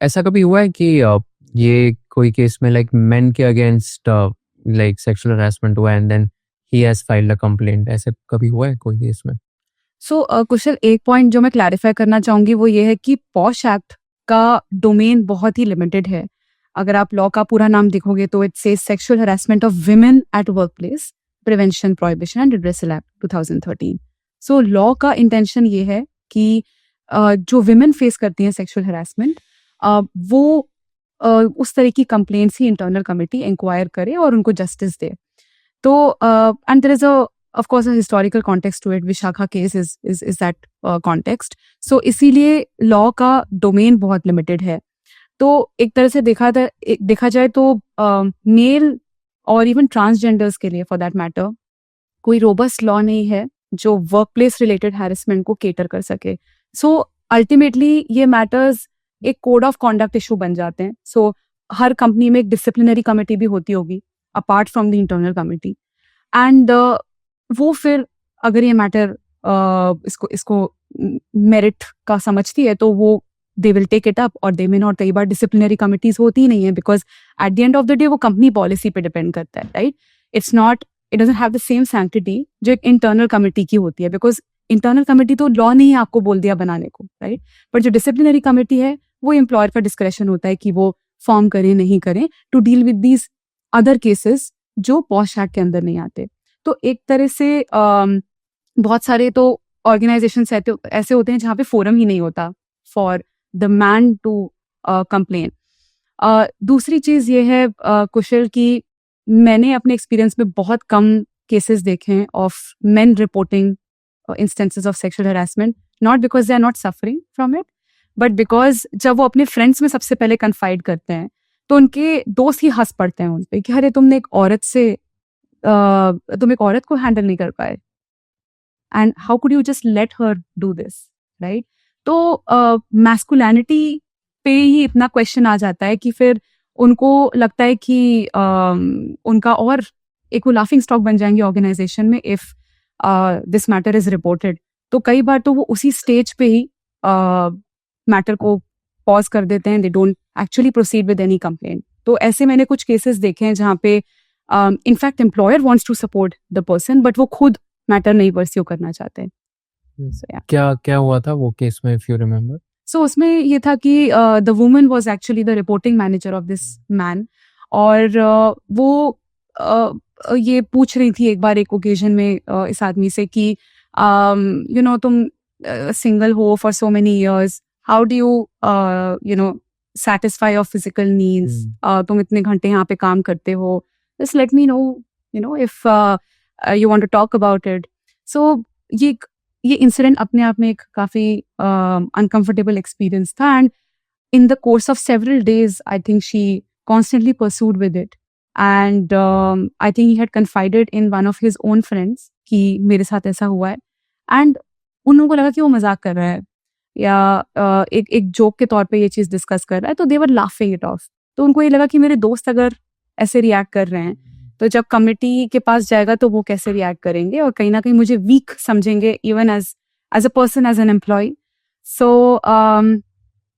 ऐसा कभी हुआ है कि ये कोई केस में लाइक मेन के अगेंस्ट लाइक सेक्सुअल हरासमेंट हुआ and then he has filed a complaint, ऐसे कभी हुआ है कोई केस में? कुशल, एक पॉइंट जो मैं क्लैरिफाई करना चाहूंगी वो ये है कि पॉश एक्ट का डोमेन बहुत ही लिमिटेड है। अगर आप लॉ का पूरा नाम देखोगे तो it says sexual harassment of women at workplace prevention prohibition and redressal act 2013। So law का इंटेंशन ये है कि जो विमेन फेस करती हैं सेक्सुअल हरासमेंट, वो उस तरह की कंप्लेंट्स ही इंटरनल कमेटी इंक्वायर करे और उनको जस्टिस दे। तो and there is of course a historical context to it. Vishakha case is that context. So इसीलिए लॉ का डोमेन बहुत लिमिटेड है। तो एक तरह से देखा जाए तो मेल और इवन ट्रांसजेंडर्स के लिए फॉर दैट मैटर कोई रोबस्ट लॉ नहीं है जो वर्क प्लेस रिलेटेड हैरेसमेंट को केटर कर सके। सो अल्टीमेटली ये मैटर्स एक कोड ऑफ कॉन्डक्ट इशू बन जाते हैं। सो हर कंपनी में एक डिसिप्लिनरी कमेटी भी होती होगी apart from the internal committee, and वो फिर अगर ये मैटर इसको मेरिट का समझती है तो वो they will take it up और दे मे नॉट। कई बार डिसिप्लिनरी कमिटीज होती ही नहीं है because at the end of the day वो कंपनी पॉलिसी पे डिपेंड करता है, right? It doesn't have the same sanctity जो एक इंटरनल कमिटी की होती है, बिकॉज इंटरनल कमिटी तो लॉ नहीं है आपको बोल दिया बनाने को, राइट? बट जो डिसिप्लिनरी कमिटी है वो एम्प्लॉयर का डिस्क्रेशन होता है कि वो फॉर्म करें नहीं करें to deal with these other cases जो पॉश एक्ट के अंदर नहीं आते। तो एक तरह से बहुत सारे तो ऑर्गेनाइजेशन ऐसे होते हैं जहाँ पे फोरम ही नहीं होता for the man to complain. दूसरी चीज ये है कुशल कि मैंने अपने एक्सपीरियंस में बहुत कम केसेस देखे हैं of men reporting instances of sexual harassment, not because they are not suffering from it but because जब वो अपने फ्रेंड्स में सबसे पहले कन्फाइड करते हैं तो उनके दोस्त ही हंस पड़ते हैं उन पर कि अरे तुम एक औरत को हैंडल नहीं कर पाए and how could you just let her do this, right? तो मैस्कुलिनिटी पे ही इतना क्वेश्चन आ जाता है कि फिर उनको लगता है कि उनका और एक वो लाफिंग स्टॉक बन जाएंगे ऑर्गेनाइजेशन में if this matter is reported. तो कई बार तो वो उसी स्टेज पे ही मैटर को पॉज कर देते हैं, they don't actually proceed with any complaint. तो ऐसे मैंने कुछ केसेस देखे हैं जहाँ पे in fact employer wants to support the person but वो खुद मैटर नहीं परस्यू करना चाहते। क्या हुआ था वो केस में, इफ यू रिमेम्बर? सो उसमें ये था कि the woman was actually the reporting manager of this man और वो ये पूछ रही थी एक बार एक ओकेजन में इस आदमी से कि यू नो तुम सिंगल हो for so many years, how do you know satisfy your physical needs, तुम इतने घंटे यहाँ पे काम करते हो, just let me know if you want to talk about it. So ये इंसिडेंट अपने आप में एक काफी uncomfortable experience था and in the course of several days I think she constantly pursued with it and I think he had confided in one of his own friends कि मेरे साथ ऐसा हुआ है and उन लोगों को लगा कि वो मजाक कर रहा है या एक जोक के तौर पे ये चीज डिस्कस कर रहा है, तो दे वर लाफिंग इट ऑफ। तो उनको ये लगा कि मेरे दोस्त अगर ऐसे रिएक्ट कर रहे हैं तो जब कमिटी के पास जाएगा तो वो कैसे रिएक्ट करेंगे और कहीं ना कहीं मुझे वीक समझेंगे even as a person, as an employee. So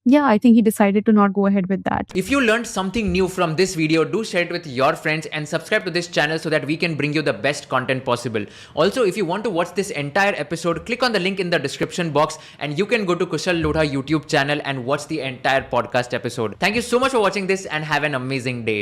yeah, I think he decided to not go ahead with that. If you learned something new from this video, do share it with your friends and subscribe to this channel so that we can bring you the best content possible. Also, if you want to watch this entire episode, click on the link in the description box and you can go to Kushal Lodha YouTube channel and watch the entire podcast episode. Thank you so much for watching this and have an amazing day.